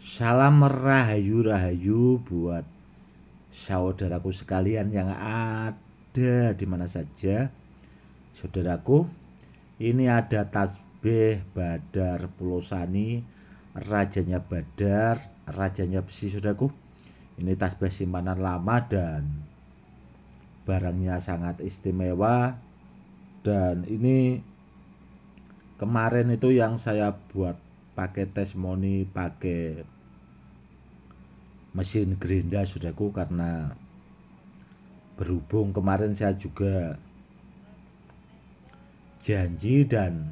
Salam rahayu-rahayu buat saudaraku sekalian yang ada di mana saja. Saudaraku, ini ada tasbih Badar Pulosani, rajanya Badar, rajanya besi saudaraku. Ini tasbih simpanan lama dan barangnya sangat istimewa. Dan ini kemarin itu yang saya buat pakai testimoni pakai mesin gerinda saudaraku, karena berhubung kemarin saya juga janji dan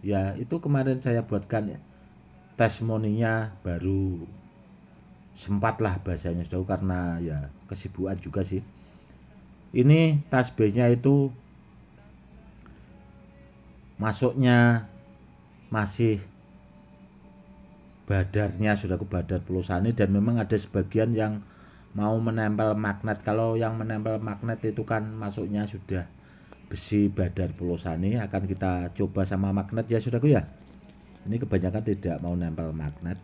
ya itu kemarin saya buatkan testimoninya baru sempat lah bahasanya saudaraku, karena ya kesibukan juga sih. Ini tasbihnya itu masuknya masih badarnya saudaraku, badar Pulosani, dan memang ada sebagian yang mau menempel magnet. Kalau yang menempel magnet itu kan masuknya sudah besi Badar Pulosani, akan kita coba sama magnet ya saudaraku ya. Ini kebanyakan tidak mau nempel magnet.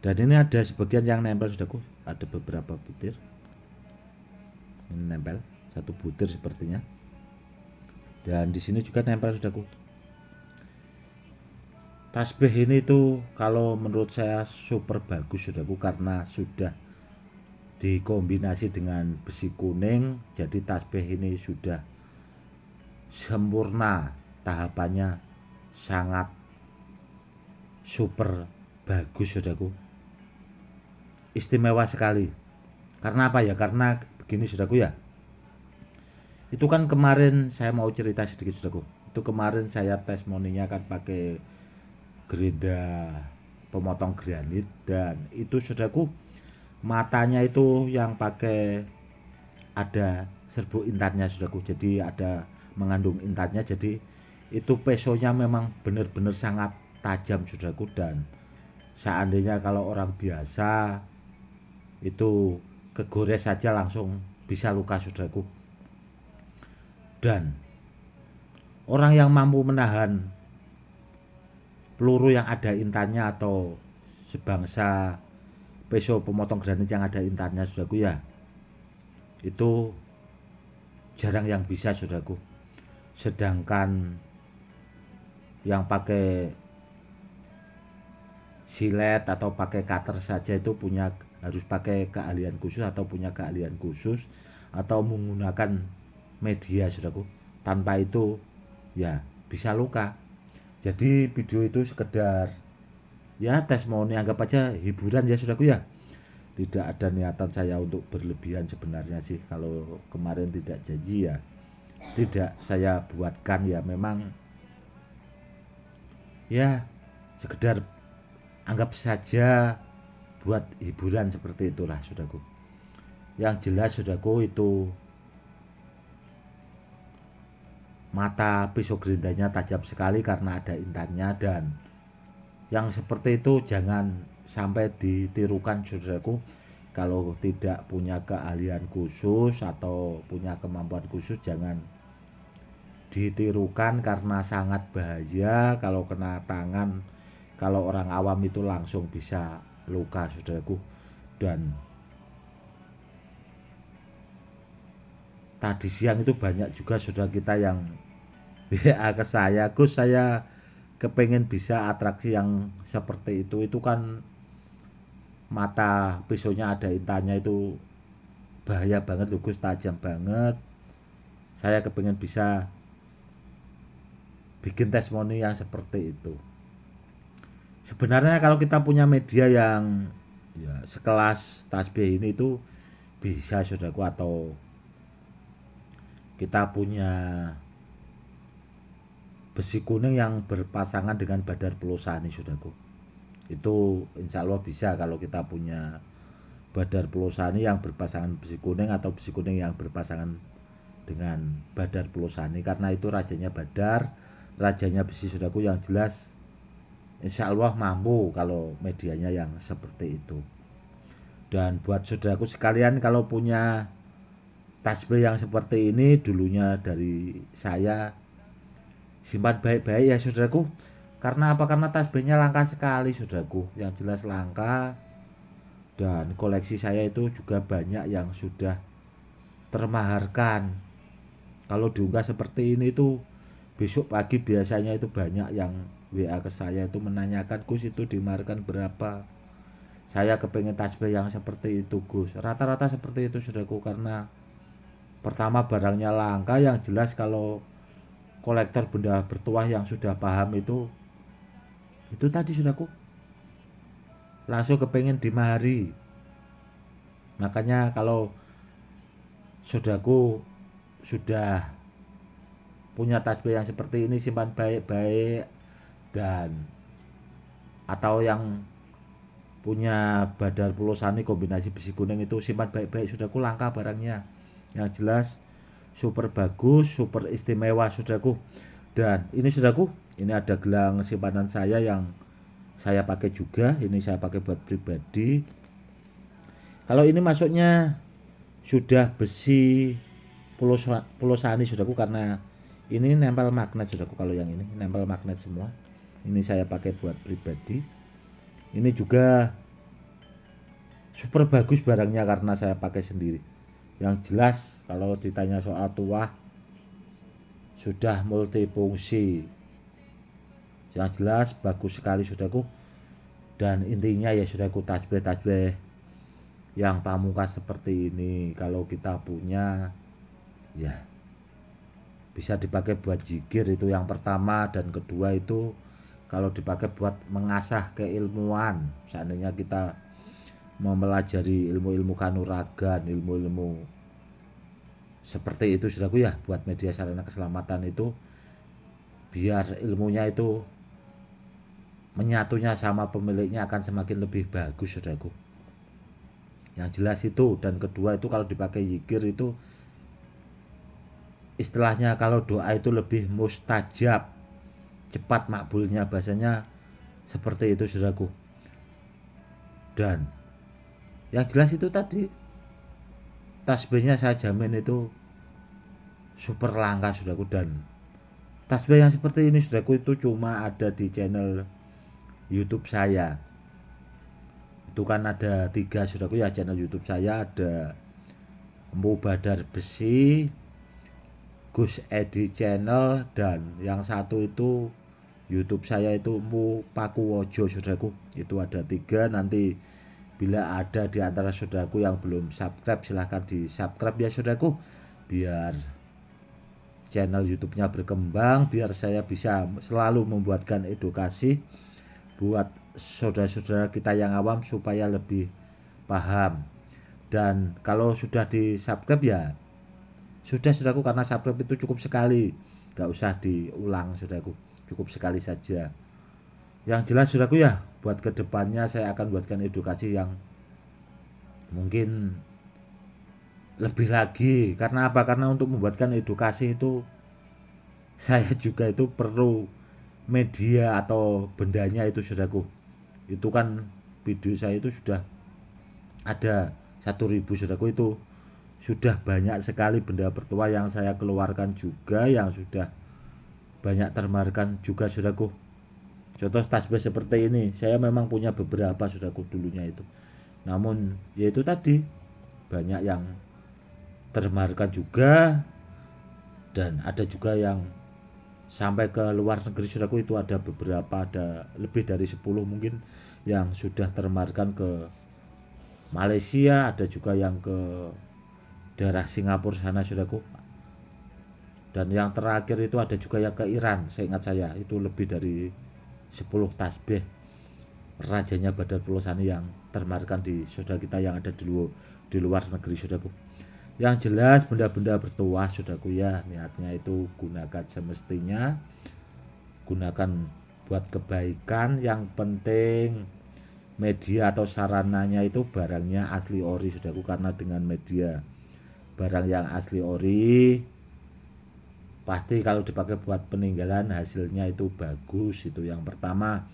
Dan ini ada sebagian yang nempel saudaraku, ada beberapa butir. Ini nempel satu butir sepertinya. Dan di sini juga nempel saudaraku. Tasbih ini tuh kalau menurut saya super bagus saudaraku, karena sudah dikombinasi dengan besi kuning, jadi tasbih ini sudah sempurna, tahapannya sangat super bagus saudaraku, istimewa sekali. Karena apa ya, karena begini saudaraku ya, itu kan kemarin saya mau cerita sedikit saudaraku, itu kemarin saya testimoninya kan pakai gerinda pemotong granit, dan itu saudaraku matanya itu yang pakai ada serbuk intannya saudaraku, jadi ada mengandung intannya, jadi itu pesonya memang benar-benar sangat tajam saudaraku. Dan seandainya kalau orang biasa itu kegores saja langsung bisa luka saudaraku, dan orang yang mampu menahan peluru yang ada intannya atau sebangsa peso pemotong granit yang ada intannya saudaraku ya, itu jarang yang bisa saudaraku. Sedangkan yang pakai silet atau pakai cutter saja itu harus pakai keahlian khusus atau punya keahlian khusus atau menggunakan media saudaraku. Tanpa itu ya bisa luka. Jadi video itu sekedar ya testimoni, anggap aja hiburan ya saudaraku ya. Tidak ada niatan saya untuk berlebihan sebenarnya sih. Kalau kemarin tidak janji ya tidak saya buatkan, ya memang ya sekedar anggap saja buat hiburan seperti itulah saudaraku. Yang jelas saudaraku, itu mata pisau gerindanya tajam sekali karena ada intannya, dan yang seperti itu jangan sampai ditirukan saudaraku. Kalau tidak punya keahlian khusus atau punya kemampuan khusus, jangan ditirukan karena sangat bahaya. Kalau kena tangan, kalau orang awam itu langsung bisa luka saudaraku. Dan tadi siang itu banyak juga saudara kita yang WA ke saya, Gus saya kepengen bisa atraksi yang seperti itu kan mata pisaunya ada intannya, itu bahaya banget loh Gus, tajam banget. Saya kepengen bisa bikin testimoni yang seperti itu. Sebenarnya kalau kita punya media yang ya sekelas tasbih ini itu bisa saudaraku, atau kita punya besi kuning yang berpasangan dengan Badar Pulosani saudaraku, itu insya Allah bisa. Kalau kita punya Badar Pulosani yang berpasangan besi kuning, atau besi kuning yang berpasangan dengan Badar Pulosani, karena itu rajanya Badar, rajanya besi saudaraku, yang jelas insya Allah mampu kalau medianya yang seperti itu. Dan buat saudaraku sekalian, kalau punya tasbih yang seperti ini, dulunya dari saya simpan baik-baik ya saudaraku. Karena apa? Karena tasbihnya langka sekali saudaraku, yang jelas langka. Dan koleksi saya itu juga banyak yang sudah termaharkan. Kalau diunggah seperti ini tuh besok pagi biasanya itu banyak yang WA ke saya itu menanyakan, Gus itu dimaharkan berapa. Saya kepengen tasbih yang seperti itu Gus. Rata-rata seperti itu saudaraku, karena pertama barangnya langka, yang jelas kalau kolektor benda bertuah yang sudah paham itu tadi saudaraku langsung kepengen dimahari. Makanya kalau saudaraku sudah punya tasbih yang seperti ini, simpan baik-baik. Dan atau yang punya Badar Pulosani kombinasi besi kuning itu simpan baik-baik saudaraku, langka barangnya. Yang jelas super bagus, super istimewa saudaraku. Dan ini saudaraku, ini ada gelang simpanan saya yang saya pakai juga. Ini saya pakai buat pribadi. Kalau ini masuknya sudah besi Pulosani saudaraku, karena ini nempel magnet saudaraku. Kalau yang ini nempel magnet semua. Ini saya pakai buat pribadi. Ini juga super bagus barangnya karena saya pakai sendiri. Yang jelas kalau ditanya soal tuah sudah multifungsi. Yang jelas bagus sekali saudaraku. Dan intinya ya saudaraku, tasbih-tasbih yang pamungkas seperti ini kalau kita punya ya bisa dipakai buat zikir, itu yang pertama. Dan kedua itu kalau dipakai buat mengasah keilmuan, seandainya kita mempelajari ilmu-ilmu kanuragan, ilmu-ilmu seperti itu saudaraku ya, buat media sarana keselamatan itu biar ilmunya itu menyatunya sama pemiliknya akan semakin lebih bagus saudaraku. Yang jelas itu. Dan kedua itu kalau dipakai zikir itu istilahnya kalau doa itu lebih mustajab, cepat makbulnya, bahasanya seperti itu saudaraku. Dan yang jelas itu tadi tasbihnya saya jamin itu super langka saudaraku. Dan tasbih yang seperti ini saudaraku itu cuma ada di channel YouTube saya. Itu kan ada 3 saudaraku ya channel YouTube saya, ada Empu Badar Besi, Gus Edi Channel, dan yang satu itu YouTube saya itu Empu Pakuwojo saudaraku. Itu ada 3. Nanti bila ada di antara saudaraku yang belum subscribe, silahkan di subscribe ya saudaraku, biar channel YouTube-nya berkembang, biar saya bisa selalu membuatkan edukasi buat saudara-saudara kita yang awam supaya lebih paham. Dan kalau sudah di subscribe ya sudah saudaraku, karena subscribe itu cukup sekali, gak usah diulang saudaraku, cukup sekali saja. Yang jelas saudaraku ya, buat kedepannya saya akan buatkan edukasi yang mungkin lebih lagi. Karena apa? Karena untuk membuatkan edukasi itu saya juga itu perlu media atau bendanya itu saudaraku. Itu kan video saya itu sudah ada 1.000 saudaraku, itu sudah banyak sekali benda bertuah yang saya keluarkan juga, yang sudah banyak termaharkan juga saudaraku. Contoh tasbih seperti ini saya memang punya beberapa saudaraku dulunya itu, namun yaitu tadi banyak yang termaharkan juga. Dan ada juga yang sampai ke luar negeri saudaraku, itu ada beberapa, ada lebih dari 10 mungkin yang sudah termaharkan ke Malaysia, ada juga yang ke daerah Singapura sana saudaraku. Dan yang terakhir itu ada juga yang ke Iran, seingat saya itu lebih dari 10 tasbih rajanya Badar Pulosani yang termaharkan di saudara kita yang ada di luar negeri saudaraku. Yang jelas benda-benda bertuah saudaraku ya, niatnya itu gunakan semestinya, gunakan buat kebaikan. Yang penting media atau sarananya itu barangnya asli ori saudaraku, karena dengan media barang yang asli ori pasti kalau dipakai buat peninggalan hasilnya itu bagus, itu yang pertama.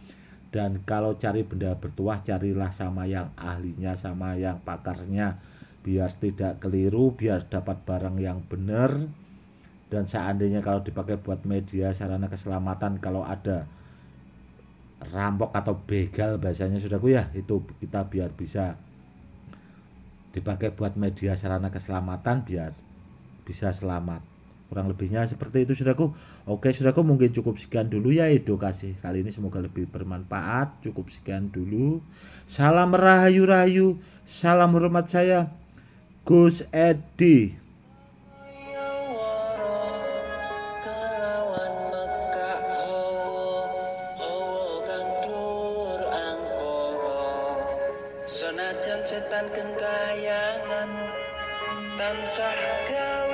Dan kalau cari benda bertuah, carilah sama yang ahlinya, sama yang pakarnya, biar tidak keliru, biar dapat barang yang benar. Dan seandainya kalau dipakai buat media sarana keselamatan, kalau ada rampok atau begal bahasanya saudaraku ya, itu kita biar bisa dipakai buat media sarana keselamatan biar bisa selamat. Kurang lebihnya seperti itu saudaraku. Oke saudaraku, mungkin cukup sekian dulu ya edukasi kali ini, semoga lebih bermanfaat. Cukup sekian dulu. Salam rahayu-rahayu, salam hormat saya Gus Edi. Senajan setan gentayangan tansah gawe